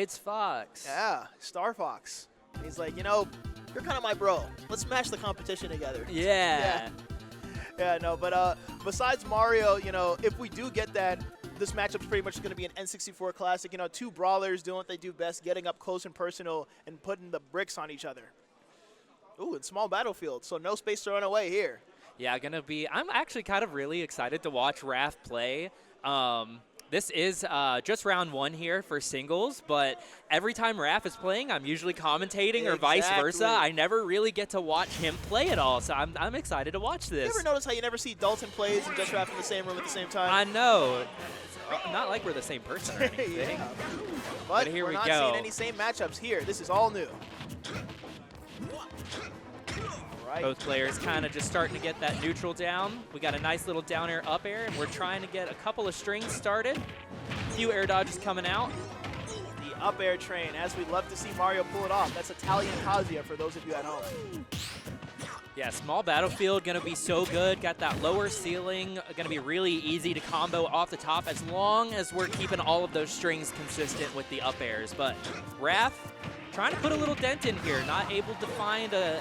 it's Fox. Yeah, Star Fox. He's like, you know, you're kind of my bro. Let's smash the competition together. Yeah. Yeah, no, but besides Mario, you know, if we do get that, this matchup's pretty much going to be an N64 classic. You know, two brawlers doing what they do best, getting up close and personal and putting the bricks on each other. Ooh, it's small battlefield, so no space to run away here. Yeah, I'm actually kind of really excited to watch Raph play. This is just round 1 here for singles, but every time Raph is playing, I'm usually commentating or vice versa. I never really get to watch him play at all, so I'm excited to watch this. You ever notice how you never see Dalton plays and Just Raph in the same room at the same time? I know. Not like we're the same person or anything. Yeah. But here we're we not go. seeing any same matchups here. This is all new. Right. Both players kind of just starting to get that neutral down. We got a nice little down air, up air, and we're trying to get a couple of strings started. A few air dodges coming out. The up air train, as we'd love to see Mario pull it off. That's Italian Kazuya for those of you at home. Yeah, small battlefield, going to be so good. Got that lower ceiling, going to be really easy to combo off the top as long as we're keeping all of those strings consistent with the up airs. But Raph trying to put a little dent in here, not able to find a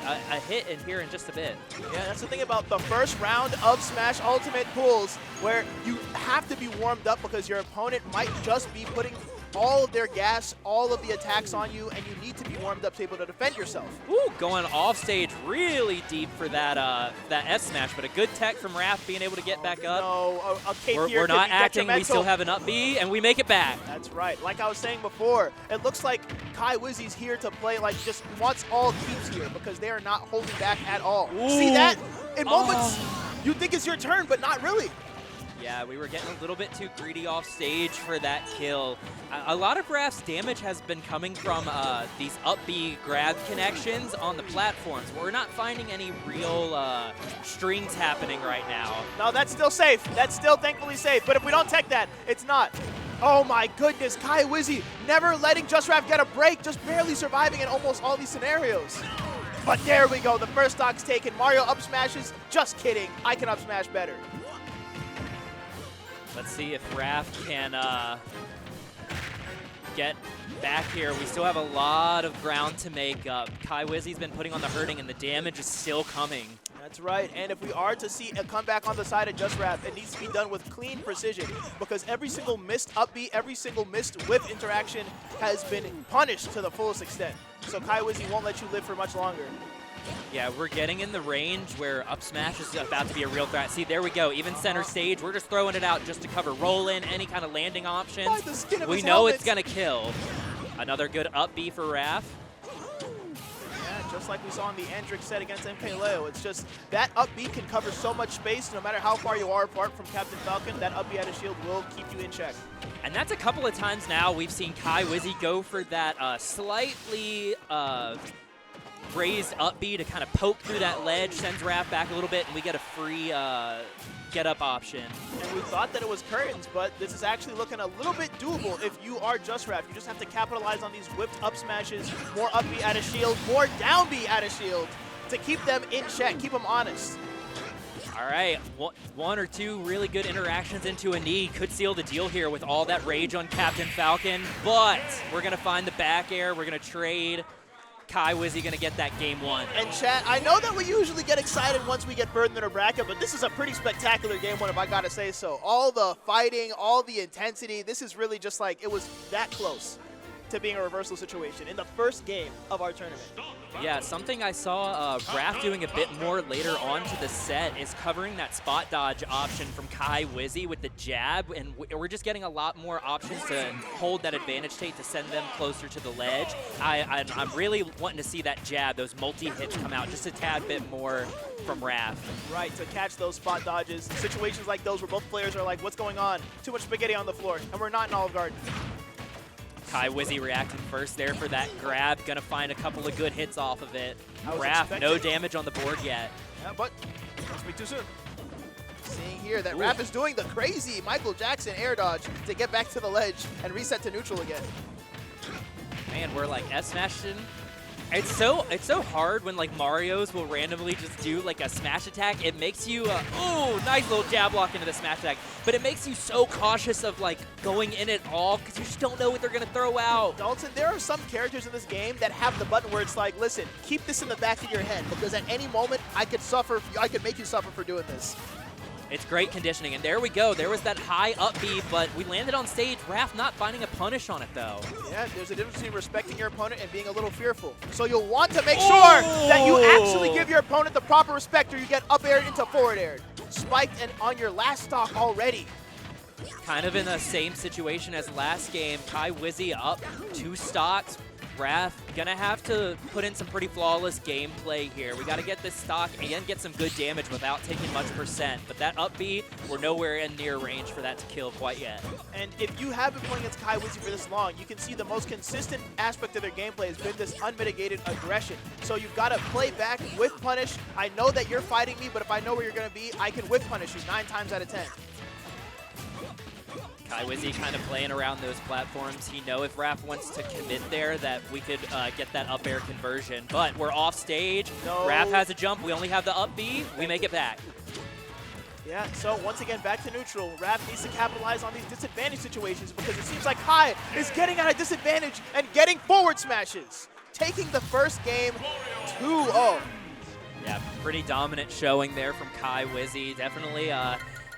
hit in here in just a bit. Yeah, that's the thing about the first round of Smash Ultimate pools, where you have to be warmed up because your opponent might just be putting all of their gas, all of the attacks on you, and you need to be warmed up to be able to defend yourself. Ooh, going off stage really deep for that that S smash, but a good tech from Raph being able to get back up. No, a cape here we're not acting, we still detrimental. have an up B, and we make it back. That's right. Like I was saying before, it looks like Kai Wizzy's here to play, like, just wants all keeps here because they are not holding back at all. Ooh. See that? In moments, you think it's your turn, but not really. Yeah, we were getting a little bit too greedy off stage for that kill. A lot of Raph's damage has been coming from these up B grab connections on the platforms. We're not finding any real strings happening right now. No, that's still safe. That's still thankfully safe. But if we don't tech that, it's not. Oh my goodness, Kai Wizzy never letting Just Raph get a break, just barely surviving in almost all these scenarios. But there we go, the first stock's taken. Mario up smashes. Just kidding, I can up smash better. Let's see if Raph can get back here. We still have a lot of ground to make up. Kai Wizzy's been putting on the hurting, and the damage is still coming. That's right, and if we are to see a comeback on the side of Just Raph, it needs to be done with clean precision because every single missed up B, every single missed whip interaction has been punished to the fullest extent. So Kai Wizzy won't let you live for much longer. Yeah, we're getting in the range where up smash is about to be a real threat. See, there we go. Even center stage, we're just throwing it out just to cover roll in, any kind of landing options. By the skin of We his know helmet. it's going to kill. Another good up B for Raph. Yeah, just like we saw in the Andric set against MK Leo. It's just that up B can cover so much space no matter how far you are apart from Captain Falcon. That up B at a shield will keep you in check. And that's a couple of times now we've seen Kai Wizzy go for that slightly raised up B to kind of poke through that ledge, sends Raph back a little bit, and we get a free get-up option. And we thought that it was curtains, but this is actually looking a little bit doable if you are Just Raph. You just have to capitalize on these whipped up smashes, more up B at a shield, more down B at a shield to keep them in check, keep them honest. All right, one or two really good interactions into a knee could seal the deal here with all that rage on Captain Falcon, but we're going to find the back air, we're going to trade. Kai Wizzy going to get that game 1. And chat, I know that we usually get excited once we get further in a bracket, but this is a pretty spectacular game 1 if I gotta say so. All the fighting, all the intensity, this is really just like, it was that close to being a reversal situation in the first game of our tournament. Yeah, something I saw Raph doing a bit more later on to the set is covering that spot dodge option from Kai Wizzy with the jab, and we're just getting a lot more options to hold that advantage state to send them closer to the ledge. I'm really wanting to see that jab, those multi-hits come out just a tad bit more from Raph. Right, to catch those spot dodges. Situations like those where both players are like, what's going on? Too much spaghetti on the floor, and we're not in Olive Garden. Kai Wizzy reacting first there for that grab. Gonna find a couple of good hits off of it. Raph, no damage on the board yet. Yeah, but don't speak too soon. Seeing here that Raph is doing the crazy Michael Jackson air dodge to get back to the ledge and reset to neutral again. Man, we're like S-smashing It's so hard when like Mario's will randomly just do like a smash attack. It makes you oh, nice little jab block into the smash attack, but it makes you so cautious of like going in it all because you just don't know what they're gonna throw out. Dalton, there are some characters in this game that have the button where it's like, listen, keep this in the back of your head because at any moment I could make you suffer for doing this. It's great conditioning, and there we go. There was that high up B, but we landed on stage. Raph not finding a punish on it, though. Yeah, there's a difference between respecting your opponent and being a little fearful. So you'll want to make sure that you actually give your opponent the proper respect or you get up aired into forward aired. Spiked and on your last stock already. Kind of in the same situation as last game. Wizzy up 2 stocks. Raph gonna have to put in some pretty flawless gameplay here. We gotta get this stock and get some good damage without taking much percent. But that up B, we're nowhere in near range for that to kill quite yet. And if you have been playing against Wizzy for this long, you can see the most consistent aspect of their gameplay has been this unmitigated aggression. So you've got to play back with punish. I know that you're fighting me, but if I know where you're gonna be, I can whip punish you 9 times out of 10. Wizzy kind of playing around those platforms. He know if Raph wants to commit there that we could get that up air conversion. But we're off stage. No. Raph has a jump. We only have the up B. We make it back. Yeah, so once again, back to neutral. Raph needs to capitalize on these disadvantage situations because it seems like Kai is getting at a disadvantage and getting forward smashes. Taking the first game 2-0. Yeah, pretty dominant showing there from Wizzy. Definitely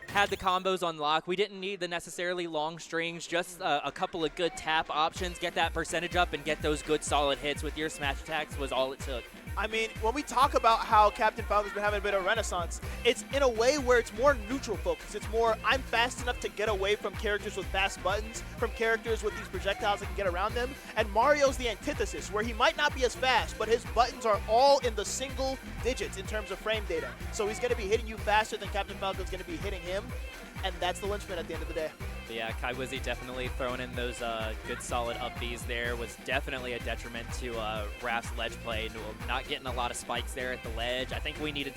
had the combos on lock. We didn't need the necessarily long strings, just a couple of good tap options, get that percentage up and get those good solid hits with your smash attacks was all it took. I mean, when we talk about how Captain Falcon's been having a bit of a renaissance, it's in a way where it's more neutral focused. It's more, I'm fast enough to get away from characters with fast buttons, from characters with these projectiles that can get around them. And Mario's the antithesis, where he might not be as fast, but his buttons are all in the single digits in terms of frame data. So he's going to be hitting you faster than Captain Falcon's going to be hitting him. And that's the linchpin at the end of the day. But yeah, Wizzy definitely throwing in those good solid up Bs there was definitely a detriment to Raph's ledge play. Not getting a lot of spikes there at the ledge. I think we needed